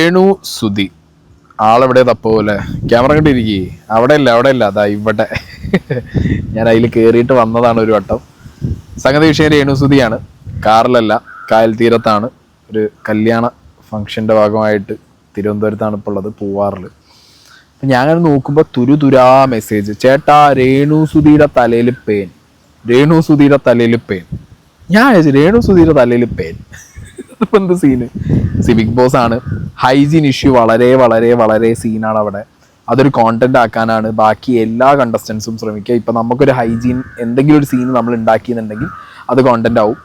Renu Sudhi ആളെവിടെ തപ്പോലെ camera കണ്ടിരിക്കേ അവിടെ ഇല്ല അതാ ഇവിടെ ഞാൻ അതിൽ കയറിയിട്ട് വന്നതാണ് ഒരു വട്ടം. സംഗതി വിഷയം രേണു സുധിയാണ്. കാറിലല്ല, കായൽ തീരത്താണ്. ഒരു കല്യാണ ഫംഗ്ഷൻ്റെ ഭാഗമായിട്ട് തിരുവനന്തപുരത്താണ് ഇപ്പോൾ ഉള്ളത്, പൂവാറിൽ. അപ്പം ഞാൻ നോക്കുമ്പോൾ തുരുതുരാ മെസ്സേജ്, ചേട്ടാ രേണു സുധിയുടെ തലയിൽ പെയിൻ, രേണു സുധിയുടെ തലയിൽ പെയിൻ. ഞാൻ ചോദിച്ചു രേണു സുധിയുടെ തലയിൽ പെയിൻ ഇപ്പം എന്ത് സീന്? ബിഗ് ബോസ് ആണ്. ഹൈജീൻ ഇഷ്യൂ വളരെ വളരെ വളരെ സീനാണ് അവിടെ. അതൊരു കോണ്ടന്റ് ആക്കാനാണ് ബാക്കി എല്ലാ കണ്ടസ്റ്റൻസും ശ്രമിക്കുക. ഇപ്പം നമുക്കൊരു ഹൈജീൻ എന്തെങ്കിലും ഒരു സീൻ നമ്മൾ ഉണ്ടാക്കിയെന്നുണ്ടെങ്കിൽ അത് കോണ്ടന്റ് ആവും.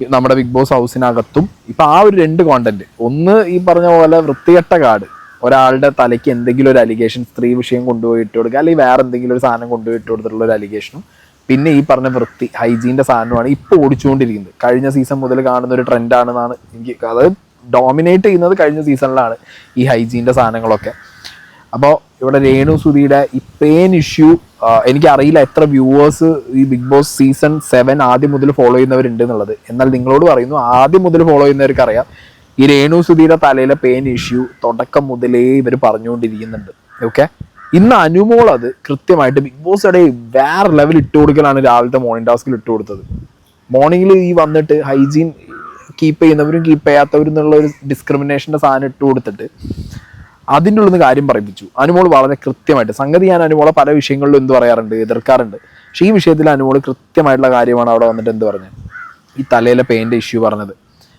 നമ്മുടെ ബിഗ് ബോസ് ഹൗസിനകത്തും ഇപ്പം ആ ഒരു രണ്ട് കോണ്ടന്റ്, ഒന്ന് ഈ പറഞ്ഞ പോലെ വൃത്തികെട്ട കാർഡ്, ഒരാളുടെ തലയ്ക്ക് എന്തെങ്കിലും ഒരു അലിഗേഷൻ, സ്ത്രീ വിഷയം കൊണ്ടുപോയി ഇട്ട് കൊടുക്കുക, അല്ലെങ്കിൽ വേറെ എന്തെങ്കിലും ഒരു സാധനം കൊണ്ടുപോയി ഇട്ട് കൊടുത്തിട്ടുള്ള ഒരു അലിഗേഷനും, പിന്നെ ഈ പറഞ്ഞ വൃത്തി ഹൈജീൻ്റെ സാധനമാണ് ഇപ്പോൾ ഓടിച്ചുകൊണ്ടിരിക്കുന്നത്. കഴിഞ്ഞ സീസൺ മുതൽ കാണുന്ന ഒരു ട്രെൻഡാണെന്നാണ് എനിക്ക്, അതായത് ഡോമിനേറ്റ് ചെയ്യുന്നത് കഴിഞ്ഞ സീസണിലാണ് ഈ ഹൈജീൻ്റെ സാധനങ്ങളൊക്കെ. അപ്പോൾ ഇവിടെ രേണു സുധിയുടെ ഈ പെയിൻ ഇഷ്യൂ, എനിക്കറിയില്ല എത്ര വ്യൂവേഴ്സ് ഈ ബിഗ് ബോസ് സീസൺ 7 ആദ്യം മുതൽ ഫോളോ ചെയ്യുന്നവരുണ്ട് എന്നുള്ളത്. എന്നാൽ നിങ്ങളോട് പറയുന്നു, ആദ്യം മുതൽ ഫോളോ ചെയ്യുന്നവർക്ക് അറിയാം ഈ രേണു സുധിയുടെ തലയിലെ പെയിൻ ഇഷ്യൂ തുടക്കം മുതലേ ഇവർ പറഞ്ഞുകൊണ്ടിരിക്കുന്നുണ്ട്. ഓക്കെ, ഇന്ന് അനുമോൾ അത് കൃത്യമായിട്ട് ബിഗ് ബോസ് ഇടയിൽ വേറെ ലെവൽ ഇട്ട് കൊടുക്കലാണ് രാവിലത്തെ മോർണിംഗ് ടാസ്കിൽ ഇട്ട് കൊടുത്തത്. മോർണിംഗിൽ ഈ വന്നിട്ട് ഹൈജീൻ കീപ്പ് ചെയ്യുന്നവരും കീപ്പ് ചെയ്യാത്തവരും എന്നുള്ള ഒരു ഡിസ്ക്രിമിനേഷൻ്റെ സാധനം ഇട്ട് കൊടുത്തിട്ട് അതിൻ്റെ ഉള്ളിൽ നിന്ന് കാര്യം പറയിപ്പിച്ചു അനുമോൾ വളരെ കൃത്യമായിട്ട്. സംഗതി ഞാൻ അനുമോളെ പല വിഷയങ്ങളിലും എന്ത് പറയാറുണ്ട്, എതിർക്കാറുണ്ട്. പക്ഷേ ഈ വിഷയത്തിൽ അനുമോൾ കൃത്യമായിട്ടുള്ള കാര്യമാണ് അവിടെ വന്നിട്ട് എന്ത് പറഞ്ഞത്, ഈ തലയിലെ പെയിൻ്റെ ഇഷ്യൂ പറഞ്ഞത്.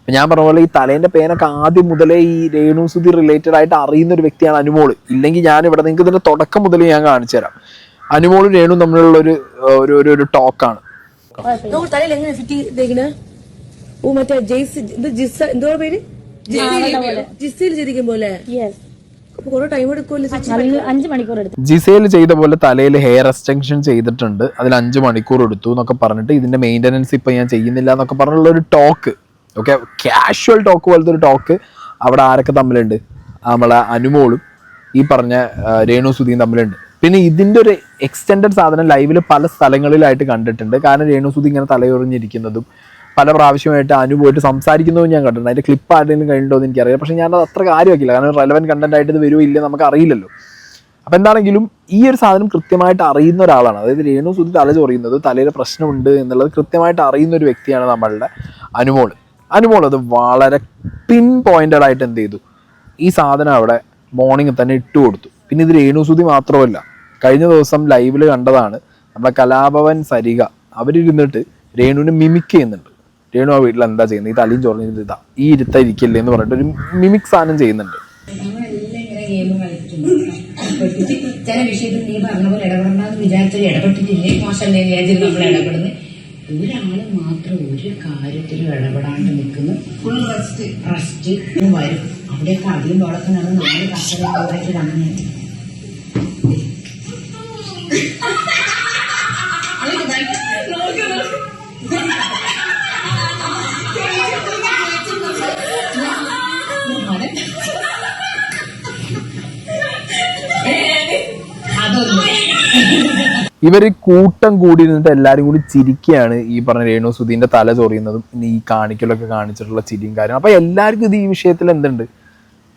ഞാൻ പറഞ്ഞ പോലെ ഈ തലേൻ്റെ പേനൊക്കെ ആദ്യം മുതലേ ഈ രേണു സുധി റിലേറ്റഡ് ആയിട്ട് അറിയുന്ന ഒരു വ്യക്തിയാണ് അനുമോൾ. ഇല്ലെങ്കിൽ ഞാൻ ഇവിടെ നിങ്ങൾക്ക് ഇതിന്റെ തുടക്കം മുതൽ ഞാൻ കാണിച്ചു തരാം. അനുമോളും രേണു തമ്മിലുള്ള ഒരു ടോക്കാണ്. ജിസേൽ ചെയ്ത പോലെ തലയിൽ ഹെയർ എക്സ്റ്റൻഷൻ ചെയ്തിട്ടുണ്ട്, അതിൽ 5 മണിക്കൂർ എടുത്തു എന്നൊക്കെ പറഞ്ഞിട്ട് ഇതിന്റെ മെയിൻ്റനൻസ് ഇപ്പൊ ഞാൻ ചെയ്യുന്നില്ല എന്നൊക്കെ പറഞ്ഞുള്ള ഒരു ടോക്ക്. ഓക്കെ, കാഷ്വൽ ടോക്ക് പോലത്തെ ഒരു ടോക്ക് അവിടെ ആരൊക്കെ തമ്മിലുണ്ട്, നമ്മളെ അനുമോളും ഈ പറഞ്ഞ രേണു സുധിയും തമ്മിലുണ്ട്. പിന്നെ ഇതിൻ്റെ ഒരു എക്സ്റ്റെൻഡഡ് സാധനം ലൈവിൽ പല സ്ഥലങ്ങളിലായിട്ട് കണ്ടിട്ടുണ്ട്. കാരണം രേണു സുധി ഇങ്ങനെ തലയൊറിഞ്ഞിരിക്കുന്നതും പല പ്രാവശ്യമായിട്ട് അനു പോയിട്ട് സംസാരിക്കുന്നതും ഞാൻ കണ്ടിട്ടുണ്ട്. അതിൻ്റെ ക്ലിപ്പ് ആരുടെയും കഴിഞ്ഞിട്ടോ എന്ന് എനിക്കറിയാം. പക്ഷേ ഞാനത് അത്ര കാര്യമാക്കില്ല, കാരണം റെലവൻറ്റ് കണ്ടന്റ് ആയിട്ട് ഇത് വരുമോ ഇല്ല നമുക്ക് അറിയില്ലല്ലോ. അപ്പം എന്താണെങ്കിലും ഈ ഒരു സാധനം കൃത്യമായിട്ട് അറിയുന്ന ഒരാളാണ്. അതായത് രേണു സുധി തല ചൊറിയുന്നത്, തലയിൽ പ്രശ്നമുണ്ട് എന്നുള്ളത് കൃത്യമായിട്ട് അറിയുന്ന ഒരു വ്യക്തിയാണ് നമ്മളുടെ അനുമോൾ. അനുമോൾ അത് വളരെ പിൻ പോയിന്റഡ് ആയിട്ട് എന്ത് ചെയ്തു, ഈ സാധനം അവിടെ മോർണിംഗ് തന്നെ ഇട്ട് കൊടുത്തു. പിന്നെ ഇത് രേണു സുധി മാത്രമല്ല, കഴിഞ്ഞ ദിവസം ലൈവിൽ കണ്ടതാണ് നമ്മളെ കലാഭവൻ സരിക, അവരിരുന്നിട്ട് രേണുവിനെ മിമിക് ചെയ്യുന്നുണ്ട്. രേണു ആ വീട്ടിൽ എന്താ ചെയ്യുന്നത്, ഈ തലയും ചൊറിഞ്ഞത് ഇതാ ഈ ഇരുത്ത ഇരിക്കില്ലേ എന്ന് പറഞ്ഞിട്ട് ഒരു മിമിക് സാധനം ചെയ്യുന്നുണ്ട്. ചില വിഷയത്തിൽ നീ പറഞ്ഞ പോലെ ഇടപെടണമെന്ന് വിചാരിച്ചൊരു ഇടപെട്ടിട്ടില്ലേ, മോശമല്ലേ വിചാരിച്ചിട്ട് നമ്മൾ ഇടപെടുന്നത്. ഒരാള് മാത്രം ഒരു കാര്യത്തിലും ഇടപെടാണ്ട് നിൽക്കുന്നു, ഫുൾ റെസ്റ്റ് വരും. അവിടെയൊക്കെ അധികം വളർത്തുന്ന നാല് കർഷകരായിട്ട് അങ്ങനെ ഇവർ കൂട്ടം കൂടി നിന്നിട്ട് എല്ലാവരും കൂടി ചിരിക്കുകയാണ് ഈ പറഞ്ഞ രേണു സുധീൻ്റെ തല ചൊറിയുന്നതും പിന്നെ ഈ കാണിക്കലൊക്കെ കാണിച്ചിട്ടുള്ള ചിരിയും കാര്യം. അപ്പം എല്ലാവർക്കും ഇത് ഈ വിഷയത്തിൽ എന്തുണ്ട്,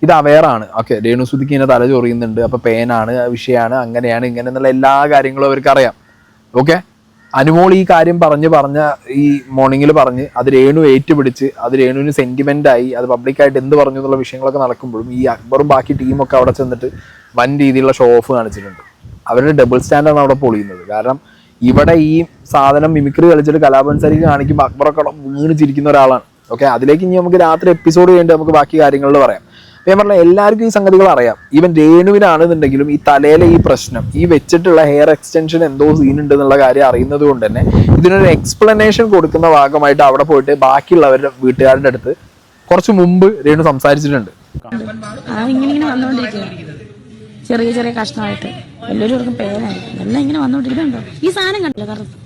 ഇത് അവെയറാണ്. ഓക്കെ, രേണു സുധിക്ക് ഇങ്ങനെ തല ചൊറിയുന്നുണ്ട്, അപ്പം പേനാണ് വിഷയമാണ്, അങ്ങനെയാണ് ഇങ്ങനെ എന്നുള്ള എല്ലാ കാര്യങ്ങളും അവർക്ക് അറിയാം. ഓക്കെ, അനുമോൾ ഈ കാര്യം പറഞ്ഞ ഈ മോർണിംഗിൽ പറഞ്ഞ് അത് രേണു ഏറ്റുപിടിച്ച് അത് രേണുവിന് സെന്റിമെൻ്റായി അത് പബ്ലിക്കായിട്ട് എന്ത് പറഞ്ഞു എന്നുള്ള വിഷയങ്ങളൊക്കെ നടക്കുമ്പോഴും ഈ അക്ബറും ബാക്കി ടീമൊക്കെ അവിടെ ചെന്നിട്ട് വൻ രീതിയിലുള്ള ഷോ ഓഫ് കാണിച്ചിട്ടുണ്ട്. അവരുടെ ഡബിൾ സ്റ്റാൻഡാണ് അവിടെ പൊളിയുന്നത്. കാരണം ഇവിടെ ഈ സാധനം മിമിക്രി കളിച്ചിട്ട് കലാഭവൻ സരിക കാണിക്കുമ്പോൾ അക്ബറൊക്കെ വീണ് ചിരിക്കുന്ന ഒരാളാണ്. ഓക്കെ, അതിലേക്ക് ഇനി നമുക്ക് രാത്രി എപ്പിസോഡ് കഴിഞ്ഞിട്ട് നമുക്ക് ബാക്കി കാര്യങ്ങളിൽ പറയാം. ഞാൻ പറഞ്ഞ എല്ലാവർക്കും ഈ സംഗതികൾ അറിയാം. ഈവൻ രേണുവിനാണെന്നുണ്ടെങ്കിലും ഈ തലയിലെ ഈ പ്രശ്നം, ഈ വെച്ചിട്ടുള്ള ഹെയർ എക്സ്റ്റൻഷൻ എന്തോ സീൻ ഉണ്ട് എന്നുള്ള കാര്യം അറിയുന്നത് കൊണ്ട് തന്നെ ഇതിനൊരു എക്സ്പ്ലനേഷൻ കൊടുക്കുന്ന ഭാഗമായിട്ട് അവിടെ പോയിട്ട് ബാക്കിയുള്ളവരുടെ വീട്ടുകാരുടെ അടുത്ത് കുറച്ച് മുമ്പ് രേണു സംസാരിച്ചിട്ടുണ്ട്. ചെറിയ ചെറിയ കഷ്ണമായിട്ട് എല്ലാവരും പേനായിരിക്കും എല്ലാം ഇങ്ങനെ വന്നോണ്ടിരിക്കുന്നുണ്ടോ. ഈ സാധനം കണ്ടില്ല കറുത്ത്,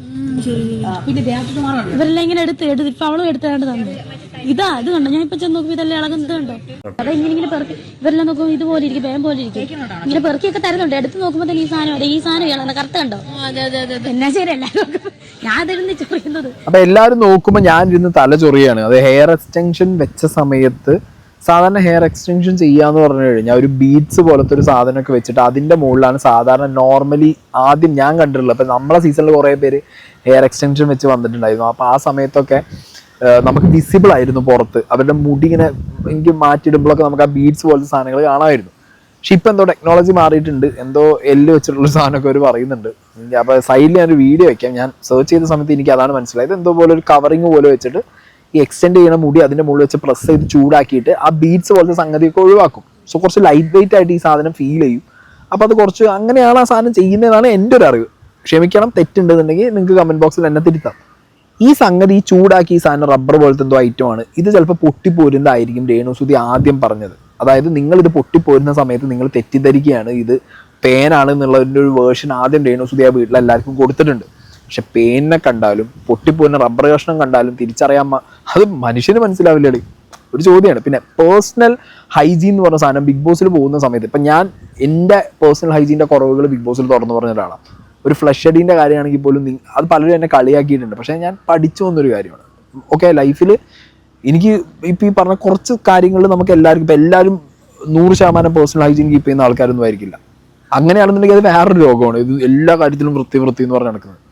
ഇവരെല്ലാം ഇങ്ങനെ എടുത്ത് ഇപ്പൊ അവളും എടുത്താണ്ട് തന്നെ ഇതാ ഇത് കണ്ടോ. ഞാൻ ഇപ്പൊ ചെന്ന് നോക്കുമ്പോ ഇതെല്ലാം ഇളകുന്നത് കണ്ടോ. അതെ ഇങ്ങനെ പെറുക്കി ഇവരെല്ലാം നോക്കുമ്പോൾ ഇതുപോലെ ഇരിക്കും, പേൻ പോലെ ഇരിക്കും, ഇങ്ങനെ പെറുക്കിയൊക്കെ തരുന്നുണ്ട്. എടുത്ത് നോക്കുമ്പോ ഈ സാധനം അതെ ഈ സാധനം ഇയാളെ കറുത്ത് കണ്ടോ. എന്നാ ശരി എല്ലാവരും ഞാൻ അതിരുന്ന് ചൊറിയുന്നത്. അപ്പൊ എല്ലാവരും നോക്കുമ്പോ ഞാൻ ഇരുന്ന് തല ചൊറിയാണ്. അത് ഹെയർ എക്സ്റ്റൻഷൻ വെച്ച സമയത്ത് സാധാരണ ഹെയർ എക്സ്റ്റൻഷൻ ചെയ്യാന്ന് പറഞ്ഞു കഴിഞ്ഞാൽ ഒരു ബീഡ്സ് പോലത്തെ ഒരു സാധനമൊക്കെ വെച്ചിട്ട് അതിൻ്റെ മുകളിലാണ് സാധാരണ നോർമലി ആദ്യം ഞാൻ കണ്ടിട്ടുള്ളത്. അപ്പം നമ്മളെ സീസണിൽ കുറേ പേര് ഹെയർ എക്സ്റ്റൻഷൻ വെച്ച് വന്നിട്ടുണ്ടായിരുന്നു. അപ്പോൾ ആ സമയത്തൊക്കെ നമുക്ക് വിസിബിൾ ആയിരുന്നു പുറത്ത്, അവരുടെ മുടി ഇങ്ങനെ എനിക്ക് മാറ്റിയിടുമ്പോഴൊക്കെ നമുക്ക് ആ ബീഡ്സ് പോലത്തെ സാധനങ്ങൾ കാണാമായിരുന്നു. പക്ഷെ ഇപ്പം എന്തോ ടെക്നോളജി മാറിയിട്ടുണ്ട്, എന്തോ എല്ല് വെച്ചിട്ടുള്ള സാധനമൊക്കെ അവർ പറയുന്നുണ്ട്. അപ്പോൾ സൈഡിൽ ഞാനൊരു വീഡിയോ വയ്ക്കാം. ഞാൻ സെർച്ച് ചെയ്ത സമയത്ത് എനിക്ക് അതാണ് മനസ്സിലായത്. എന്തോ പോലെ ഒരു കവറിങ് പോലെ വെച്ചിട്ട് ഈ എക്സ്റ്റെൻഡ് ചെയ്യുന്ന മുടി അതിൻ്റെ മുകളിൽ വെച്ച് പ്രസ് ചെയ്ത് ചൂടാക്കിയിട്ട് ആ ബീഡ്സ് പോലത്തെ സംഗതിയൊക്കെ ഒഴിവാക്കും. സോ കുറച്ച് ലൈറ്റ് വെയിറ്റ് ആയിട്ട് ഈ സാധനം ഫീൽ ചെയ്യും. അപ്പോൾ അത് കുറച്ച് അങ്ങനെയാണ് ആ സാധനം ചെയ്യുന്നതാണ് എൻ്റെ ഒരു അറിവ്. ക്ഷമിക്കണം, തെറ്റുണ്ടെന്നുണ്ടെങ്കിൽ നിങ്ങൾക്ക് കമൻറ്റ് ബോക്സിൽ എന്നെ തിരുത്താം. ഈ സംഗതി ഈ ചൂടാക്കി ഈ സാധനം റബ്ബർ പോലത്തെ എന്തോ ഐറ്റമാണ്. ഇത് ചിലപ്പോൾ പൊട്ടിപ്പോരുന്നതായിരിക്കും രേണുസുതി ആദ്യം പറഞ്ഞത്. അതായത് നിങ്ങളിത് പൊട്ടിപ്പോരുന്ന സമയത്ത് നിങ്ങൾ തെറ്റിദ്ധരിക്കുകയാണ് ഇത് പേനാണ് എന്നുള്ളതിൻ്റെ ഒരു വേർഷൻ ആദ്യം രേണുസുതി ആ വീട്ടിലെല്ലാവർക്കും കൊടുത്തിട്ടുണ്ട്. പക്ഷെ പേനിനെ കണ്ടാലും പൊട്ടിപ്പോരുന്ന റബ്ബർ കഷ്ണം കണ്ടാലും തിരിച്ചറിയാൻ അത് മനുഷ്യന് മനസ്സിലാവില്ലേ? ഒരു ചോദ്യമാണ്. പിന്നെ പേഴ്സണൽ ഹൈജീൻ എന്ന് പറഞ്ഞ സാധനം ബിഗ് ബോസിൽ പോകുന്ന സമയത്ത് ഇപ്പം ഞാൻ എൻ്റെ പേഴ്സണൽ ഹൈജീൻ്റെ കുറവുകൾ ബിഗ് ബോസിൽ തുറന്നു പറഞ്ഞ ഒരാളാണ്. ഒരു ഫ്ലഷ് അടീൻ്റെ കാര്യമാണെങ്കിൽ പോലും അത് പലരും എന്നെ കളിയാക്കിയിട്ടുണ്ട്. പക്ഷേ ഞാൻ പഠിച്ചു വന്നൊരു കാര്യമാണ്. ഓക്കെ, ലൈഫിൽ എനിക്ക് ഇപ്പം ഈ പറഞ്ഞ കുറച്ച് കാര്യങ്ങൾ നമുക്ക് എല്ലാവർക്കും ഇപ്പം എല്ലാവരും 100% പേഴ്സണൽ ഹൈജീൻ കീപ്പ് ചെയ്യുന്ന ആൾക്കാരൊന്നും ആയിരിക്കില്ല. അങ്ങനെയാണെന്നുണ്ടെങ്കിൽ അത് വേറൊരു രോഗമാണ്. ഇത് എല്ലാ കാര്യത്തിലും വൃത്തി എന്ന് പറഞ്ഞ് നടക്കുന്നത്.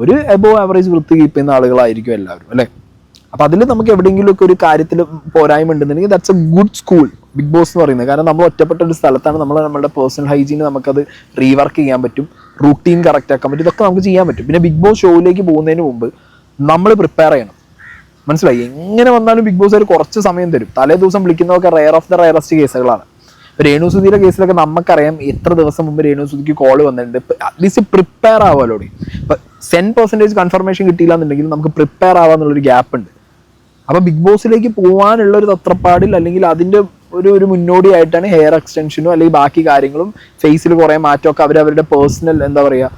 ഒരു എബോവ് ആവറേജ് വൃത്തി കീപ്പ് ചെയ്യുന്ന ആളുകളായിരിക്കും എല്ലാവരും, അല്ലേ? അപ്പം അതിൽ നമുക്ക് എവിടെയെങ്കിലുമൊക്കെ ഒരു കാര്യത്തിൽ പോരായ്മ ഉണ്ടെന്നുണ്ടെങ്കിൽ that's a good school Bigg Boss എന്ന് പറയുന്നത്. കാരണം നമ്മൾ ഒറ്റപ്പെട്ട ഒരു സ്ഥലത്താണ് നമ്മുടെ പേഴ്സണൽ ഹൈജീൻ നമുക്കത് റീവർക്ക് ചെയ്യാൻ പറ്റും, റൂട്ടീൻ കറക്റ്റ് ആക്കാൻ പറ്റും, ഇതൊക്കെ നമുക്ക് ചെയ്യാൻ പറ്റും. പിന്നെ ബിഗ് ബോസ് ഷോയിലേക്ക് പോകുന്നതിന് മുമ്പ് നമ്മൾ പ്രിപ്പയർ ചെയ്യണം. മനസ്സിലായി? എങ്ങനെ വന്നാലും ബിഗ് ബോസ് ഒരു കുറച്ച് സമയം തരും. തലേ ദിവസം വിളിക്കുന്നതൊക്കെ റെയർ ഓഫ് ദ റെയറസ്റ്റ് കേസുകളാണ്. രേണുസുതിയുടെ കേസിലൊക്കെ നമുക്കറിയാം എത്ര ദിവസം മുമ്പ് രേണുസുതിക്ക് കോൾ വന്നിട്ടുണ്ട്. അറ്റ്ലീസ്റ്റ് പ്രിപ്പയർ ആവാമല്ലോ. ഇപ്പം 10% കൺഫർമേഷൻ കിട്ടിയില്ല എന്നുണ്ടെങ്കിൽ നമുക്ക് പ്രിപ്പയർ ആവാന്നുള്ളൊരു ഗ്യാപ്പ് ഉണ്ട്. അപ്പം ബിഗ് ബോസിലേക്ക് പോകാനുള്ള ഒരു തത്രപ്പാടിൽ അല്ലെങ്കിൽ അതിൻ്റെ ഒരു മുന്നോടിയായിട്ടാണ് ഹെയർ എക്സ്റ്റൻഷനും അല്ലെങ്കിൽ ബാക്കി കാര്യങ്ങളും ഫേസിൽ കുറേ മാറ്റമൊക്കെ അവരവരുടെ പേഴ്സണൽ എന്താ പറയുക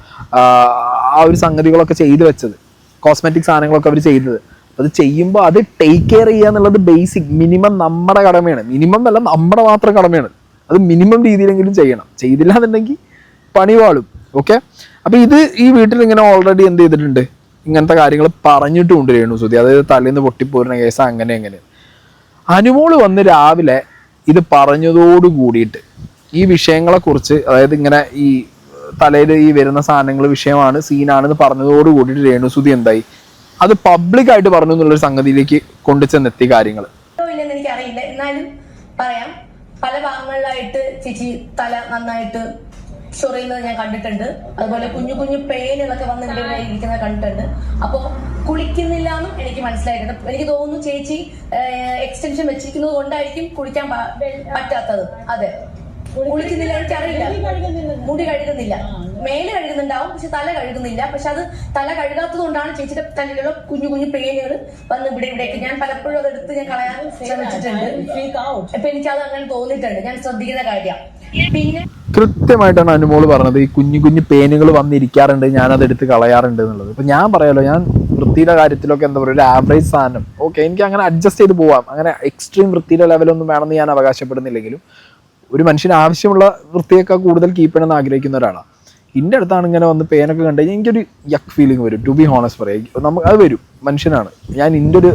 ആ ഒരു സംഗതികളൊക്കെ ചെയ്തു വെച്ചത്, കോസ്മെറ്റിക് സാധനങ്ങളൊക്കെ അവർ ചെയ്തത്. അത് ചെയ്യുമ്പോൾ അത് ടേക്ക് കെയർ ചെയ്യുക എന്നുള്ളത് ബേസിക് മിനിമം നമ്മുടെ കടമയാണ്. മിനിമം അല്ല, നമ്മുടെ മാത്രം കടമയാണ്. അത് മിനിമം രീതിയിലെങ്കിലും ചെയ്യണം. ചെയ്തില്ല എന്നുണ്ടെങ്കിൽ പണി വാളും. ഓക്കെ, അപ്പം ഇത് ഈ വീട്ടിൽ ഇങ്ങനെ ഓൾറെഡി എന്ത് ചെയ്തിട്ടുണ്ട്, ഇങ്ങനത്തെ കാര്യങ്ങൾ പറഞ്ഞിട്ടുമുണ്ട് രേണുസുതി. അതായത് തലേന്ന് പൊട്ടിപ്പോരുന്ന കേസ് അങ്ങനെ അനുമോള് വന്ന് രാവിലെ ഇത് പറഞ്ഞതോട് കൂടിയിട്ട് ഈ വിഷയങ്ങളെക്കുറിച്ച്, അതായത് ഇങ്ങനെ ഈ തലയിൽ ഈ വരുന്ന സാധനങ്ങൾ വിഷയമാണ്, സീനാണെന്ന് പറഞ്ഞതോട് കൂടിയിട്ട് രേണുസുതി എന്തായി, അത് പബ്ലിക്കായിട്ട് പറഞ്ഞു എന്നുള്ളൊരു സംഗതിയിലേക്ക് കൊണ്ടുചെന്നെത്തി കാര്യങ്ങൾ. എനിക്കറിയില്ല, എന്നാലും പറയാം. പല ഭാഗങ്ങളിലായിട്ട് ചേച്ചി തല നന്നായിട്ട് ചൊറിയുന്നത് ഞാൻ കണ്ടിട്ടുണ്ട്. അതുപോലെ കുഞ്ഞു കുഞ്ഞു പെയിനുകളൊക്കെ വന്ന് എന്റെ ഇരിക്കുന്നത് കണ്ടിട്ടുണ്ട്. അപ്പോ കുളിക്കുന്നില്ല എന്നും എനിക്ക് മനസ്സിലായിട്ടുണ്ട്. എനിക്ക് തോന്നുന്നു ചേച്ചി എക്സ്റ്റൻഷൻ വെച്ചിരിക്കുന്നത് കൊണ്ടായിരിക്കും കുളിക്കാൻ പറ്റാത്തത്. അതെ, കുളിക്കുന്നില്ല, എനിക്കറിയില്ല. മുടി കഴുകുന്നില്ല, മേല് കഴുകുന്നുണ്ടാവും, പക്ഷെ തല കഴുകുന്നില്ല. പക്ഷെ അത് തല കഴുകാത്തത് കൊണ്ടാണ് ചേച്ചിയുടെ തലയിലുള്ള കുഞ്ഞു കുഞ്ഞു പേനുകൾ വന്ന് ഇവിടെയൊക്കെ ഞാൻ പലപ്പോഴും അതെടുത്ത് ഞാൻ കളയാൻ ശ്രമിച്ചിട്ടുണ്ട്. അപ്പൊ എനിക്കത് അങ്ങനെ തോന്നിയിട്ടുണ്ട്. ഞാൻ ശ്രദ്ധിക്കുന്ന കാര്യം. പിന്നെ കൃത്യമായിട്ടാണ് അനുമോള് പറഞ്ഞത്, ഈ കുഞ്ഞു കുഞ്ഞു പേനുകൾ വന്നിരിക്കാറുണ്ട്, ഞാനതെടുത്ത് കളയാറുണ്ട് എന്നുള്ളത്. ഇപ്പം ഞാൻ പറയാലോ, ഞാൻ വൃത്തിയുടെ കാര്യത്തിലൊക്കെ എന്താ പറയുക, ഒരു ആവറേജ് സാധനം ഓക്കെ, എനിക്ക് അങ്ങനെ അഡ്ജസ്റ്റ് ചെയ്ത് പോവാം. അങ്ങനെ എക്സ്ട്രീം വൃത്തിയുടെ ലെവലൊന്നും വേണമെന്ന് ഞാൻ അവകാശപ്പെടുന്നില്ലെങ്കിലും ഒരു മനുഷ്യന് ആവശ്യമുള്ള വൃത്തിയൊക്കെ കൂടുതൽ കീപ്പ് ചെയ്യണമെന്ന് ആഗ്രഹിക്കുന്ന ഒരാളാണ്. എൻ്റെ അടുത്താണ് ഇങ്ങനെ വന്ന് പേനൊക്കെ കണ്ടു കഴിഞ്ഞാൽ എനിക്കൊരു യക്ക് ഫീലിംഗ് വരും. ടു ബി ഹോണസ്റ്റ് പറയാം, നമുക്ക് അത് വരും. മനുഷ്യനാണ് ഞാൻ, എൻ്റെ ഒരു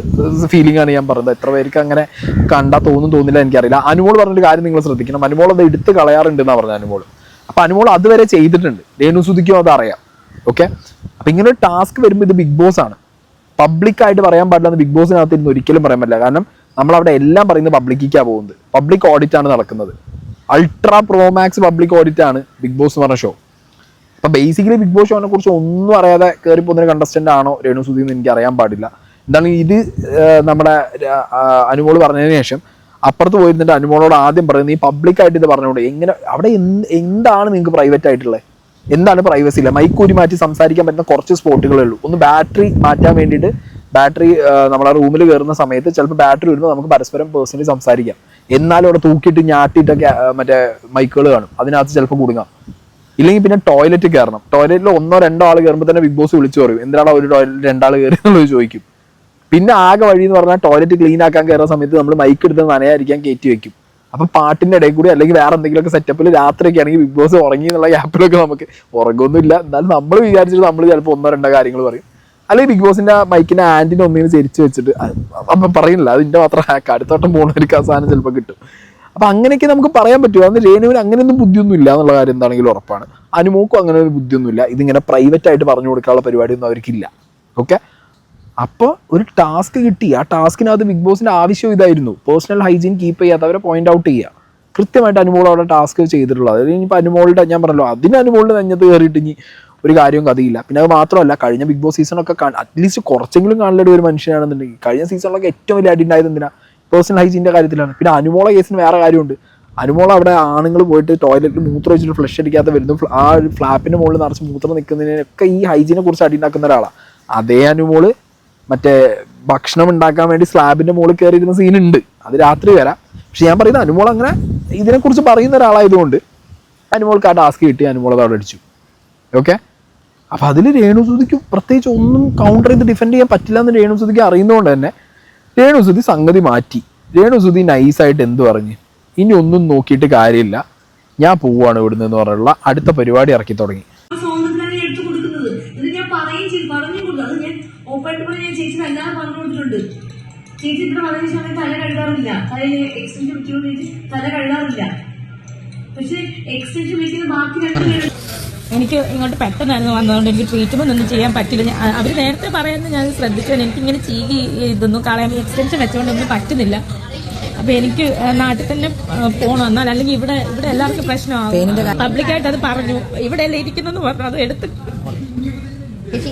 ഫീലിംഗ് ആണ് ഞാൻ പറഞ്ഞത്. എത്ര പേർക്ക് അങ്ങനെ കണ്ടാൽ തോന്നില്ല എനിക്കറിയില്ല. അനുമോൾ പറഞ്ഞൊരു കാര്യം നിങ്ങൾ ശ്രദ്ധിക്കണം, അനുമോൾ അത് എടുത്ത് കളയാറുണ്ട് എന്നാണ് പറഞ്ഞത് അനുമോൾ. അപ്പം അനുമോൾ അതുവരെ ചെയ്തിട്ടുണ്ട്, രേണുസുതിക്കും അത് അറിയാം. ഓക്കെ, അപ്പം ഇങ്ങനെ ഒരു ടാസ്ക് വരുമ്പോൾ ഇത് ബിഗ് ബോസ് ആണ്, പബ്ലിക്കായിട്ട് പറയാൻ പാടില്ലെന്ന് ബിഗ് ബോസിനകത്ത് ഇരുന്ന് ഒരിക്കലും പറയാൻ പറ്റില്ല. കാരണം നമ്മളവിടെ എല്ലാം പറയുന്നത് പബ്ലിക്കാണ് പോകുന്നത്, പബ്ലിക് ഓഡിറ്റ് ആണ് നടക്കുന്നത്. അൾട്രാ പ്രോമാക്സ് പബ്ലിക് ഓഡിറ്റ് ആണ് ബിഗ് ബോസ് എന്ന് പറഞ്ഞ ഷോ. അപ്പൊ ബേസിക്കലി ബിഗ് ബോസ് ഷോനെ കുറിച്ച് ഒന്നും അറിയാതെ കയറി പോകുന്ന കണ്ടസ്റ്റന്റ് ആണോ രേണുസുതി എന്ന് എനിക്ക് അറിയാൻ പാടില്ല. എന്താണ് ഇത് നമ്മുടെ അനുമോള് പറഞ്ഞതിന് ശേഷം അപ്പുറത്ത് പോയിരുന്നിട്ട് അനുമോളോട് ആദ്യം പറയുന്നത്, ഈ പബ്ലിക്കായിട്ട് ഇത് പറഞ്ഞുകൊണ്ട് എങ്ങനെ അവിടെ എന്താണ് നിങ്ങൾക്ക് പ്രൈവറ്റ് ആയിട്ടുള്ളത്, എന്താണ് പ്രൈവസി ഇല്ല, മൈക്കൂരി മാറ്റി സംസാരിക്കാൻ പറ്റുന്ന കുറച്ച് സ്പോട്ടുകളേ ഉള്ളൂ. ഒന്ന് ബാറ്ററി മാറ്റാൻ വേണ്ടിയിട്ട്, ബാറ്ററി നമ്മളെ റൂമിൽ കയറുന്ന സമയത്ത് ചിലപ്പോൾ ബാറ്ററി വരുമ്പോൾ നമുക്ക് പരസ്പരം പേഴ്സണലി സംസാരിക്കാം. എന്നാലും അവിടെ തൂക്കിയിട്ട് ഞാട്ടിയിട്ടൊക്കെ മറ്റേ മൈക്കുകൾ കാണും, അതിനകത്ത് ചിലപ്പോൾ കുടുങ്ങാം. ഇല്ലെങ്കിൽ പിന്നെ ടോയ്ലറ്റ് കയറണം, ടോയ്ലറ്റിൽ 1-2 ആൾ കയറുമ്പോൾ തന്നെ ബിഗ് ബോസ് വിളിച്ചു പറയും, എന്തിനാണ് ഒരു ടോയ്ലറ്റ് 2 ആൾ കയറി എന്നുള്ളത് ചോദിക്കും. പിന്നെ ആകെ വഴി എന്ന് പറഞ്ഞാൽ ടോയ്ലറ്റ് ക്ലീൻ ആക്കാൻ കയറുന്ന സമയത്ത് നമ്മൾ മൈക്ക് എടുത്ത് നനയായിരിക്കാൻ കയറ്റി വെക്കും. അപ്പം പാട്ടിൻ്റെ ഇടയിൽ കൂടി അല്ലെങ്കിൽ വേറെ എന്തെങ്കിലുമൊക്കെ സെറ്റപ്പിൽ രാത്രിയൊക്കെ ആണെങ്കിൽ ബിഗ് ബോസ് ഉറങ്ങി എന്നുള്ള ഗ്യാപ്പിലൊക്കെ നമുക്ക് ഉറങ്ങൊന്നുമില്ല, എന്നാലും നമ്മൾ വിചാരിച്ചിട്ട് നമ്മൾ ചിലപ്പോൾ 1-2 കാര്യങ്ങൾ പറയും. അല്ലെങ്കിൽ ബിഗ് ബോസിന്റെ മൈക്കിന്റെ ആൻറ്റിനെ ഒന്നിനും ചരിച്ച് വെച്ചിട്ട് അപ്പം പറയുന്നില്ല, അതിന്റെ മാത്രം ഹാക്ക്, അടുത്തോട്ടം പോകുന്നവർക്ക് ആ സാധനം ചിലപ്പോൾ കിട്ടും. അപ്പൊ അങ്ങനെയൊക്കെ നമുക്ക് പറയാൻ പറ്റുമോ? അന്ന് രേണുവിന് അങ്ങനെയൊന്നും ബുദ്ധിയൊന്നും ഇല്ല എന്നുള്ള കാര്യം എന്താണെങ്കിലും ഉറപ്പാണ്. അനുമോക്കും അങ്ങനെ ഒരു ബുദ്ധിയൊന്നുമില്ല. ഇതിങ്ങനെ പ്രൈവറ്റ് ആയിട്ട് പറഞ്ഞു കൊടുക്കാനുള്ള പരിപാടിയൊന്നും അവർക്കില്ല. ഓക്കെ, അപ്പോൾ ഒരു ടാസ്ക് കിട്ടി, ആ ടാസ്കിനകത്ത് ബിഗ് ബോസിന്റെ ആവശ്യം ഇതായിരുന്നു, പേഴ്സണൽ ഹൈജീൻ കീപ്പ് ചെയ്യാത്തവരെ പോയിന്റ് ഔട്ട് ചെയ്യുക. കൃത്യമായിട്ട് അനുമോൾ അവിടെ ടാസ്ക് ചെയ്തിട്ടുള്ളത്. അതായത് ഇനിയിപ്പോൾ അനുമോളുടെ, ഞാൻ പറഞ്ഞല്ലോ, അതിന് അനുമോളുടെ നെഞ്ഞത്ത് കയറിയിട്ട് ഇനി ഒരു കാര്യവും കഥയില്ല. പിന്നെ അത് മാത്രമല്ല, കഴിഞ്ഞ ബിഗ് ബോസ് സീസണൊക്കെ അറ്റ്ലീസ്റ്റ് കുറച്ചെങ്കിലും കാണേണ്ട ഒരു മനുഷ്യനാണെന്നുണ്ടെങ്കിൽ, കഴിഞ്ഞ സീസണിലൊക്കെ ഏറ്റവും വലിയ അടി ഉണ്ടായത് എന്തിനാ? പേഴ്സണൽ ഹൈജീൻ്റെ കാര്യത്തിലാണ്. പിന്നെ അനുമോള കേസിന് വേറെ കാര്യമുണ്ട്. അനുമോൾ അവിടെ ആണുങ്ങൾ പോയിട്ട് ടോയ്ലറ്റിൽ മൂത്രം വെച്ചിട്ട് ഫ്ലഷ് അടിക്കാതെ വരുന്നു, ആ ഒരു ഫ്ലാപ്പിന്റെ മുകളിൽ നിറച്ച് മൂത്രം നിൽക്കുന്നതിനൊക്കെ ഈ ഹൈജീനെ കുറിച്ച് അടി ഉണ്ടാക്കുന്ന ഒരാളാണ്. അതേ അനുമോള് മറ്റേ ഭക്ഷണം ഉണ്ടാക്കാൻ വേണ്ടി സ്ലാബിന്റെ മുകളിൽ കയറിയിരുന്ന സീനുണ്ട്, അത് രാത്രി വരാം. പക്ഷെ ഞാൻ പറയുന്നത് അനുമോൾ അങ്ങനെ ഇതിനെക്കുറിച്ച് പറയുന്ന ഒരാളായതുകൊണ്ട് അനുമോൾക്ക് ആ ടാസ്ക് കിട്ടി, അനുമോൾ അത് അവിടെ അടിച്ചു. ഓക്കെ, അപ്പൊ അതിൽ രേണുസുതിക്ക് പ്രത്യേകിച്ച് ഒന്നും കൗണ്ടർ ചെയ്ത് ഡിഫെൻഡ് ചെയ്യാൻ പറ്റില്ല എന്ന് രേണുസുതിക്ക് അറിയുന്നതുകൊണ്ട് തന്നെ രേണുസുതി സംഗതി മാറ്റി. രേണുസുതി നൈസായിട്ട് എന്ത് പറഞ്ഞ്, ഇനി ഒന്നും നോക്കിയിട്ട് കാര്യമില്ല, ഞാൻ പോവുകയാണ് ഇവിടുന്ന് എന്ന് പറഞ്ഞുള്ള അടുത്ത പരിപാടി ഇറക്കി തുടങ്ങി. ചേച്ചി ഇവിടെ വന്നതിന് ശേഷം തല കഴുകാറില്ല, തലയിൽ എക്സ്റ്റൻഷൻ വെച്ചുകൊണ്ട് തല കഴുകാറില്ല. പക്ഷെ എക്സ്റ്റൻഷൻ വെക്കുന്ന ബാക്കി 2 പേര് എനിക്ക് ഇങ്ങോട്ട് പെട്ടെന്നായിരുന്നു വന്നതുകൊണ്ട് എനിക്ക് ട്രീറ്റ്മെന്റ് ഒന്നും ചെയ്യാൻ പറ്റില്ല. അവർ നേരത്തെ പറയുന്നത് ഞാൻ ശ്രദ്ധിച്ചു, എനിക്കിങ്ങനെ ചീകി ഇതൊന്നും കളയാൻ എക്സ്റ്റൻഷൻ വെച്ചുകൊണ്ടൊന്നും പറ്റുന്നില്ല. അപ്പൊ എനിക്ക് നാട്ടിൽ തന്നെ പോകണം, എന്നാൽ അല്ലെങ്കിൽ ഇവിടെ എല്ലാവർക്കും പ്രശ്നമാകും. പബ്ലിക്കായിട്ട് അത് പറഞ്ഞു, ഇവിടെ എല്ലാം ഇരിക്കുന്നെന്ന് പറഞ്ഞു, അത് എടുത്ത്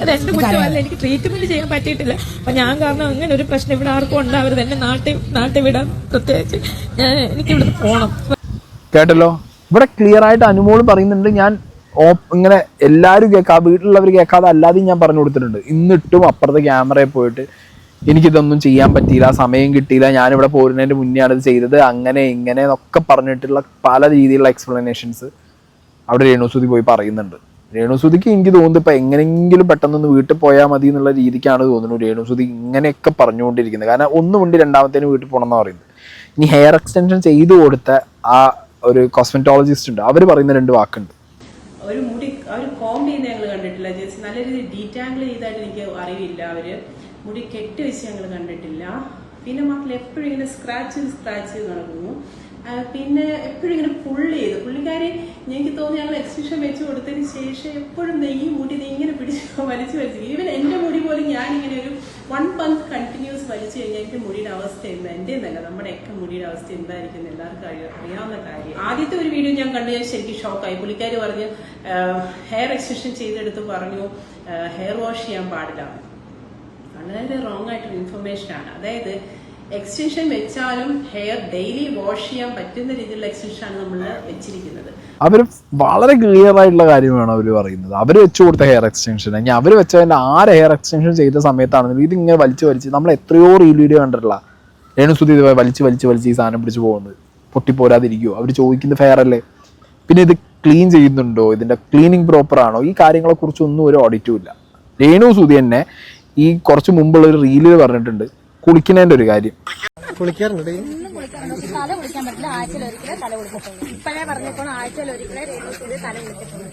അതെന്റെ കുറ്റമല്ല, എനിക്ക് ട്രീറ്റ്മെന്റ് ചെയ്യാൻ പറ്റിയിട്ടില്ല. അപ്പൊ ഞാൻ കാരണം അങ്ങനെ ഒരു പ്രശ്നം ഇവിടെ ആർക്കും ഉണ്ടാവരുത്, എന്നെ നാട്ടിൽ വിടാൻ പ്രത്യേകിച്ച് എനിക്ക് ഇവിടെ പോകണം. കേട്ടല്ലോ, ഇവിടെ ക്ലിയർ ആയിട്ട് അനുമോൾ പറയുന്നുണ്ട്, ഞാൻ ഇങ്ങനെ എല്ലാവരും കേൾക്കാതെ, വീട്ടിലുള്ളവർ കേൾക്കാതെ അല്ലാതെയും ഞാൻ പറഞ്ഞു കൊടുത്തിട്ടുണ്ട്. എന്നിട്ടും അപ്പുറത്തെ ക്യാമറയിൽ പോയിട്ട് എനിക്കിതൊന്നും ചെയ്യാൻ പറ്റിയില്ല, സമയം കിട്ടിയില്ല, ഞാനിവിടെ പോരുന്നതിന്റെ മുന്നെയാണ് ഇത് ചെയ്തത്, അങ്ങനെ ഇങ്ങനെ എന്നൊക്കെ പറഞ്ഞിട്ടുള്ള പല രീതിയിലുള്ള എക്സ്പ്ലനേഷൻസ് അവിടെ രേണുസുതി പോയി പറയുന്നുണ്ട്. രേണുസുതിക്ക് എനിക്ക് തോന്നുന്നു ഇപ്പം എങ്ങനെയെങ്കിലും പെട്ടെന്നൊന്ന് വീട്ടിൽ പോയാൽ മതി എന്നുള്ള രീതിക്കാണ് തോന്നുന്നു രേണുസുതി ഇങ്ങനെയൊക്കെ പറഞ്ഞുകൊണ്ടിരിക്കുന്നത്. കാരണം ഒന്നുകൊണ്ട് രണ്ടാമത്തേന് വീട്ടിൽ പോകണം എന്നാണ് പറയുന്നത്. ഇനി ഹെയർ എക്സ്റ്റൻഷൻ ചെയ്തു കൊടുത്ത ആ ഒരു കോസ്മെറ്റോളജിസ്റ്റ് ഉണ്ട്, അവർ പറയുന്ന 2 വാക്കുണ്ട്. ഒരു മുടി അവർ കോംബ് ചെയ്യുന്ന ഞങ്ങൾ കണ്ടിട്ടില്ല, ജസ്റ്റ് നല്ല രീതിയിൽ ഡീറ്റാങ്കിൾ ചെയ്തായിട്ട് എനിക്ക് അറിയില്ല. അവര് മുടി കെട്ടി വെച്ച് ഞങ്ങൾ കണ്ടിട്ടില്ല. പിന്നെ മാത്രമല്ല എപ്പോഴും ഇങ്ങനെ സ്ക്രാച്ച് ചെയ്ത് നടക്കുന്നു. പിന്നെ എപ്പോഴും ഇങ്ങനെ പുള്ളിക്കാരി എനിക്ക് തോന്നി ഞങ്ങൾ എക്സ്റ്റൻഷൻ വെച്ച് കൊടുത്തതിന് ശേഷം എപ്പോഴും ഈ മുടി ഇങ്ങനെ വലിച്ചു ഈവൻ എന്റെ മുടി പോലും ഞാനിങ്ങനെ ഒരു 1 month കണ്ടിന്യൂസ് വലിച്ചു കഴിഞ്ഞാൽ എന്റെ മുടിയുടെ അവസ്ഥ എന്താ, എന്റെ എന്നല്ല നമ്മുടെയൊക്കെ മുടിയുടെ അവസ്ഥ എന്തായിരിക്കും എല്ലാവർക്കും അറിയാവുന്ന കാര്യം. ആദ്യത്തെ ഒരു വീഡിയോ ഞാൻ കണ്ടു, ഞാൻ ശരിക്കും ഷോക്കായി. പുള്ളിക്കാരി പറഞ്ഞു ഹെയർ എക്സ്റ്റൻഷൻ ചെയ്തെടുത്ത് പറഞ്ഞു ഹെയർ വാഷ് ചെയ്യാൻ പാടില്ല. വളരെ റോങ് ആയിട്ടൊരു ഇൻഫർമേഷൻ ആണ്. അതായത് എക്സ്റ്റൻഷൻ വെച്ചാലും ഹെയർ ഡെയിലി വാഷ് ചെയ്യാൻ പറ്റുന്ന രീതിയിലുള്ള എക്സ്റ്റൻഷൻ ആണ് നമ്മൾ വെച്ചിരിക്കുന്നത്. അവർ വളരെ ക്ലിയർ ആയിട്ടുള്ള കാര്യമാണ് അവർ പറയുന്നത്. അവർ വെച്ചു കൊടുത്ത ഹെയർ എക്സ്റ്റൻഷൻ, ഇനി അവർ വെച്ചതിന്റെ ഹെയർ എക്സ്റ്റൻഷൻ ചെയ്ത സമയത്താണെങ്കിലും ഇതിങ്ങനെ വലിച്ച് നമ്മൾ എത്രയോ റീൽ വീഡിയോ കണ്ടിട്ടില്ല. രേണുസുതി ഇതുപോലെ വലിച്ച് ഈ സാധനം പിടിച്ച് പോകുന്നത്, പൊട്ടിപ്പോരാതിരിക്കുമോ? അവർ ചോദിക്കുന്നത് ഫെയർ അല്ലേ? പിന്നെ ഇത് ക്ലീൻ ചെയ്യുന്നുണ്ടോ, ഇതിന്റെ ക്ലീനിങ് പ്രോപ്പർ ആണോ, ഈ കാര്യങ്ങളെ കുറിച്ചൊന്നും ഒരു ഓഡിറ്റും ഇല്ല. രേണുസുതി തന്നെ ഈ കുറച്ച് മുമ്പുള്ള ഒരു റീലിൽ പറഞ്ഞിട്ടുണ്ട് കുളിക്കുന്നതിന്റെ ഒരു കാര്യം. തല കുളിക്കാൻ പറ്റില്ല, ആഴ്ചയിൽ ഒരിക്കലേ തല കുളിക്കത്തുള്ളൂ. ഇപ്പഴേ പറഞ്ഞപ്പോൾ ആഴ്ചയിൽ ഒരിക്കലേ രേണുസുതി തല കുളിക്കത്തുള്ളൂ.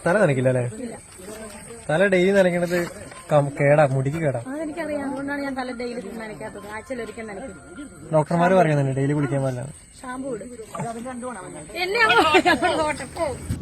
തല നനയ്ക്കില്ല അല്ലേ? തല ഡെയിലി നനയ്ക്കണത് കേടാ, മുടിക്ക് കേടാ. അതെനിക്കറിയാം, അതുകൊണ്ടാണ് ഞാൻ തല ഡെയിലി നനയ്ക്കാത്തത്. ആഴ്ചയിൽ ഒരിക്കൽ നനയ്ക്കും. ഡോക്ടർമാര് പറയുന്നുണ്ട് ഡെയിലി കുളിക്കാൻ പാടില്ല. ഷാമ്പൂ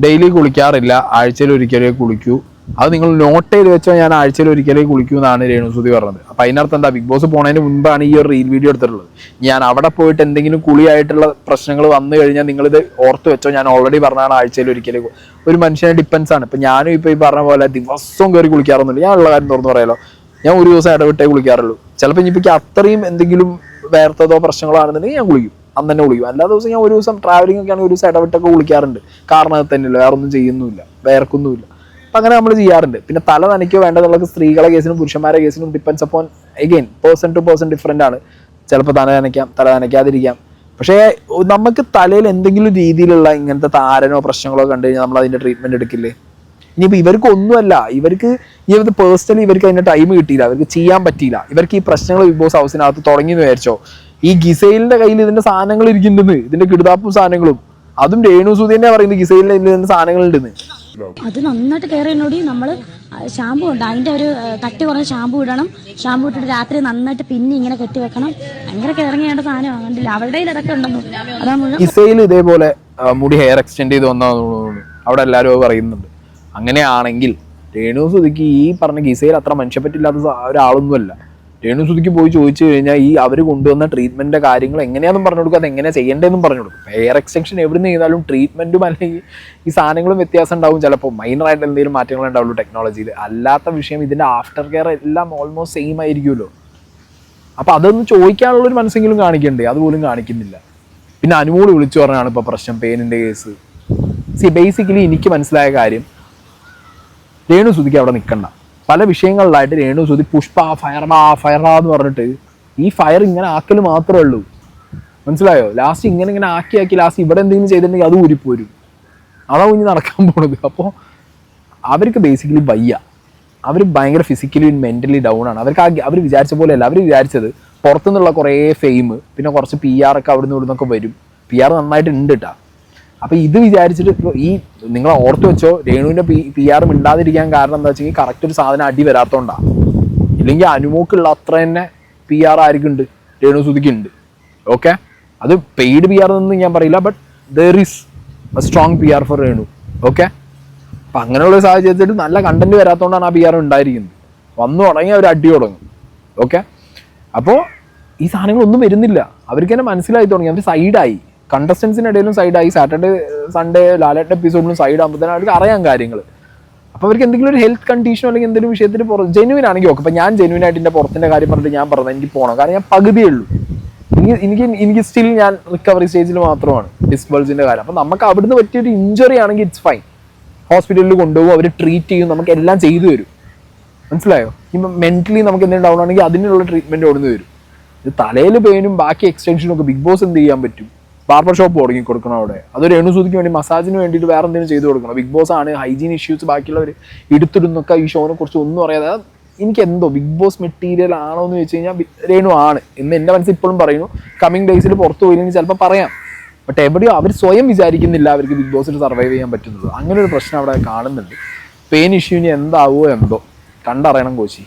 ഡെയിലി കുളിക്കാറില്ല, ആഴ്ചയിൽ ഒരിക്കലേ കുളിക്കൂ. അത് നിങ്ങൾ നോട്ട് ചെയ്ത് വെച്ചാൽ ഞാൻ ആഴ്ചയിൽ ഒരിക്കലേ കുളിക്കൂ എന്നാണ് രേണുസുതി പറഞ്ഞത്. അപ്പൊ അതിനർത്ഥം എന്താ, ബിഗ് ബോസ് പോണതിന് മുൻപാണ് ഈ ഒരു റീൽ വീഡിയോ എടുത്തിട്ടുള്ളത്. ഞാൻ അവിടെ പോയിട്ട് എന്തെങ്കിലും കുളിയായിട്ടുള്ള പ്രശ്നങ്ങൾ വന്നു കഴിഞ്ഞാൽ നിങ്ങളിത് ഓർത്ത് വെച്ചോ, ഞാൻ ഓൾറെഡി പറഞ്ഞതാണ് ആഴ്ചയിൽ ഒരിക്കലേ. ഒരു മനുഷ്യനെ ഡിപ്പെൻസ് ആണ്. ഇപ്പൊ ഞാനും ഇപ്പൊ ഈ പറഞ്ഞ പോലെ ദിവസവും കയറി കുളിക്കാറൊന്നുമില്ല. ഞാൻ ഉള്ള കാര്യം തുറന്നു പറയാലോ, ഞാൻ ഒരു ദിവസം ഇടവിട്ടേ കുളിക്കാറുള്ളൂ. ചിലപ്പോൾ ഇനിയിപ്പോൾ അത്രയും എന്തെങ്കിലും വേർത്തതോ പ്രശ്നങ്ങളോ ആണെന്നുണ്ടെങ്കിൽ ഞാൻ കുളിക്കും, അന്ന് തന്നെ കുളിക്കും. എല്ലാ ദിവസവും ഞാൻ ഒരു ദിവസം ട്രാവലിംഗ് ഒക്കെ ആണെങ്കിൽ ഒരു ദിവസം ഇടവിട്ടൊക്കെ കുളിക്കാറുണ്ട്. കാരണം അത് തന്നെയല്ലോ, വേറെ ഒന്നും ചെയ്യുന്നുമില്ല, വേർക്കൊന്നുമില്ല. അപ്പം അങ്ങനെ നമ്മൾ ചെയ്യാറുണ്ട്. പിന്നെ തല നനയ്ക്കോ വേണ്ടതുള്ളത് സ്ത്രീകളെ കേസിനും പുരുഷന്മാരുടെ കേസിനും depends upon again person to person different ആണ്. ചിലപ്പോൾ തല നനയ്ക്കാം, തല നനയ്ക്കാതിരിക്കാം. പക്ഷേ നമുക്ക് തലയിൽ എന്തെങ്കിലും രീതിയിലുള്ള ഇങ്ങനത്തെ താരനോ പ്രശ്നങ്ങളോ കണ്ടു കഴിഞ്ഞാൽ നമ്മൾ അതിൻ്റെ ട്രീറ്റ്മെൻറ്റ് എടുക്കില്ലേ? ഇനിയിപ്പോൾ ഇവർക്ക് ഒന്നുമല്ല, ഇവർക്ക് പേഴ്സണലി ഇവർക്ക് അതിൻ്റെ ടൈം കിട്ടിയില്ല, അവർക്ക് ചെയ്യാൻ പറ്റിയില്ല. ഇവർക്ക് ഈ പ്രശ്നങ്ങൾ ബിഗ് ബോസ് ഹൗസിനകത്ത് തുടങ്ങിയെന്ന് വിചാരിച്ചോ, ഈ ഗിസൈലിന്റെ കയ്യിൽ ഇതിന്റെ സാധനങ്ങൾ ഇരിക്കുന്നുണ്ടെന്ന്, ഇതിന്റെ കിടുതാപ്പും സാധനങ്ങളും. അതും രേണു സുധി തന്നെ പറയുന്നത് ഗിസൈലിന്റെ ഇതിന്റെ സാധനങ്ങൾ ഉണ്ടെന്ന്. അത് നന്നായിട്ട് കെയർ ചെയ്യുന്നോടി. നമ്മള് ഷാമ്പു ഉണ്ട്, അതിന്റെ ഒരു കട്ടി കുറഞ്ഞ ഷാമ്പു ഇടണം. ഷാമ്പു ഇട്ടിട്ട് രാത്രി നന്നായിട്ട് പിന്നെ ഇങ്ങനെ കെട്ടി വെക്കണം. ഭയങ്കര കെയറിങ് ചെയ്യേണ്ട സാധനമാണ്. കണ്ടില്ല അവരുടെ ഇതൊക്കെ ഉണ്ടെന്നു. അതാ മുഴുവൻ ഗിസൈൽ ഇതേപോലെ മുടി ഹെയർ എക്സ്റ്റെൻഡ് ചെയ്ത് വന്നാന്ന് തോന്നുന്നു. അവിടെ എല്ലാവരും അത് പറയുന്നുണ്ട്. അങ്ങനെയാണെങ്കിൽ രേണു സുധിക്ക് ഈ പറഞ്ഞ ഗിസൈൽ അത്ര മനുഷ്യപ്പറ്റില്ലാത്ത ഒരാളൊന്നുമല്ല. രേണു സുധിക്ക് പോയി ചോദിച്ചു കഴിഞ്ഞാൽ ഈ അവർ കൊണ്ടുവന്ന ട്രീറ്റ്മെന്റിന്റെ കാര്യങ്ങൾ എങ്ങനെയാണെന്നും പറഞ്ഞു കൊടുക്കും, അത് എങ്ങനെ ചെയ്യേണ്ടതെന്നും പറഞ്ഞു കൊടുക്കും. ഹെയർ എക്സ്റ്റൻഷൻ എവിടെ നിന്ന് ചെയ്താലും ട്രീറ്റ്മെന്റും അല്ലെങ്കിൽ ഈ സാധനങ്ങളും വ്യത്യാസം ഉണ്ടാവും. ചിലപ്പോൾ മൈനറായിട്ട് എന്തെങ്കിലും മാറ്റങ്ങൾ ഉണ്ടാവുള്ളൂ ടെക്നോളജിയിൽ. അല്ലാത്ത വിഷയം ഇതിന്റെ ആഫ്റ്റർ കെയർ എല്ലാം ഓൾമോസ്റ്റ് സെയിം ആയിരിക്കുമല്ലോ. അപ്പൊ അതൊന്ന് ചോദിക്കാനുള്ളൊരു മനസ്സെങ്കിലും കാണിക്കണ്ടേ, അതുപോലും കാണിക്കുന്നില്ല. പിന്നെ അനുമോള് വിളിച്ചു പറഞ്ഞാണ് ഇപ്പൊ പ്രശ്നം, പെയിനിന്റെ കേസ്. ബേസിക്കലി എനിക്ക് മനസ്സിലായ കാര്യം, രേണു സുധിക്ക് അവിടെ നിൽക്കണ്ട. പല വിഷയങ്ങളിലായിട്ട് രേണു സുധി പുഷ്പ ഫയർ എന്ന് പറഞ്ഞിട്ട് ഈ ഫയർ ഇങ്ങനെ ആക്കൽ മാത്രമേ ഉള്ളൂ. മനസ്സിലായോ? ലാസ്റ്റ് ഇങ്ങനെ ആക്കി ലാസ്റ്റ് ഇവിടെ എന്തെങ്കിലും ചെയ്തിട്ടുണ്ടെങ്കിൽ അത് ഊരിപ്പോരും. അതാ കുഞ്ഞ് നടക്കാൻ പോണത്. അപ്പോൾ അവർക്ക് ബേസിക്കലി വയ്യ. അവർ ഭയങ്കര ഫിസിക്കലി മെന്റലി ഡൗൺ ആണ്. അവർ വിചാരിച്ച പോലെയല്ല. അവർ വിചാരിച്ചത് പുറത്തുനിന്നുള്ള കുറേ ഫെയിം, പിന്നെ കുറച്ച് PR ഒക്കെ അവിടെ നിന്ന് ഇവിടുന്നൊക്കെ വരും. PR നന്നായിട്ട് ഉണ്ട് കേട്ടാ. അപ്പൊ ഇത് വിചാരിച്ചിട്ട് ഈ നിങ്ങൾ ഓർത്ത് വെച്ചോ, രേണുവിന്റെ PR മിണ്ടാതിരിക്കാൻ കാരണം എന്താ വെച്ചാൽ കറക്റ്റ് ഒരു സാധനം അടി വരാത്തോണ്ടാണ്. ഇല്ലെങ്കിൽ അനുമോക്കുള്ള അത്ര തന്നെ PR ആർക്കുണ്ട്, രേണു സുധിക്ക് ഉണ്ട്. ഓക്കെ, അത് പെയ്ഡ് PR എന്നൊന്നും ഞാൻ പറയില്ല, but there is a strong PR for Renu. Okay, അപ്പൊ അങ്ങനെയുള്ള സാഹചര്യത്തിൽ നല്ല കണ്ടന്റ് വരാത്തോണ്ടാണ് ആ PR ഉണ്ടായിരിക്കുന്നത്. വന്നു തുടങ്ങി അവർ അടി തുടങ്ങും. ഓക്കെ, അപ്പോൾ ഈ സാധനങ്ങളൊന്നും വരുന്നില്ല. അവർക്ക് തന്നെ മനസ്സിലായി തുടങ്ങി. അവർ സൈഡായി, കണ്ടസ്റ്റൻസിനിടയിലും സൈഡായി. സാറ്റർഡേ സൺഡേ ലാലേട്ടൻ എപ്പിസോഡിലും സൈഡ് ആകുമ്പോഴത്തേനും അവർക്ക് അറിയാൻ കാര്യങ്ങൾ. അപ്പോൾ അവർക്ക് എന്തെങ്കിലും ഒരു ഹെൽത്ത് കണ്ടീഷനോ അല്ലെങ്കിൽ എന്തെങ്കിലും വിഷയത്തിന് ജെന്യൂൻ ആണെങ്കിൽ ഓക്കെ. അപ്പം ഞാൻ ജെന്യൂൻ ആയിട്ട് എൻ്റെ പുറത്തിൻ്റെ കാര്യം പറഞ്ഞിട്ട് ഞാൻ പറഞ്ഞത് എനിക്ക് പോകണം, കാരണം ഞാൻ പകുതിയേ ഉള്ളൂ. എനിക്ക് സ്റ്റിൽ ഞാൻ റിക്കവറി സ്റ്റേജിൽ മാത്രമാണ് ഡിസ്ബൾസിൻ്റെ കാര്യം. അപ്പം നമുക്ക് അവിടുന്ന് പറ്റിയൊരു ഇഞ്ചുറി ആണെങ്കിൽ ഇറ്റ്സ് ഫൈൻ. ഹോസ്പിറ്റലിൽ കൊണ്ടുപോകും, അവർ ട്രീറ്റ് ചെയ്യും, നമുക്ക് എല്ലാം ചെയ്തു തരും. മനസ്സിലായോ? ഇപ്പം മെന്റലി നമുക്ക് എന്തെങ്കിലും ഡൗൺ ആണെങ്കിൽ അതിനുള്ള ട്രീറ്റ്മെൻറ്റ് ഓടുന്ന് വരും. ഇത് തലയിൽ പെയിനും ബാക്കി എക്സ്റ്റൻഷനും ഒക്കെ ബിഗ് ബോസ് എന്ത് ചെയ്യാൻ പറ്റും? ബാർബർ ഷോപ്പ് തുടങ്ങി കൊടുക്കണം അവിടെ. അത് രേണു സുധിക്ക് വേണ്ടി മസാജിന് വേണ്ടിയിട്ട് വേറെ എന്തെങ്കിലും ചെയ്തു കൊടുക്കണം. ബിഗ് ബോസ് ആണ്, ഹൈജീൻ ഇഷ്യൂസ് ബാക്കിയുള്ളവർ എടുത്തിടുന്നൊക്കെ ഈ ഷോനെ കുറിച്ച് ഒന്നും അറിയാതെ. എനിക്ക് എന്തോ ബിഗ് ബോസ് മെറ്റീരിയൽ ആണോ എന്ന് ചോദിച്ചു കഴിഞ്ഞാൽ രേണു ആണ് എന്ന് എൻ്റെ മനസ്സിൽ ഇപ്പോഴും പറയുന്നു. കമ്മിങ് ഡേയ്സിൽ പുറത്ത് പോയില്ലെങ്കിൽ ചിലപ്പോൾ പറയാം. ബട്ട് എവിടെയോ അവർ സ്വയം വിചാരിക്കുന്നില്ല അവർക്ക് ബിഗ് ബോസിൽ സർവൈവ് ചെയ്യാൻ പറ്റുന്നത്. അങ്ങനെ ഒരു പ്രശ്നം അവിടെ കാണുന്നുണ്ട്. പെയിൻ ഇഷ്യൂവിന് എന്താവോ എന്തോ, കണ്ടറിയണം കോച്ചി.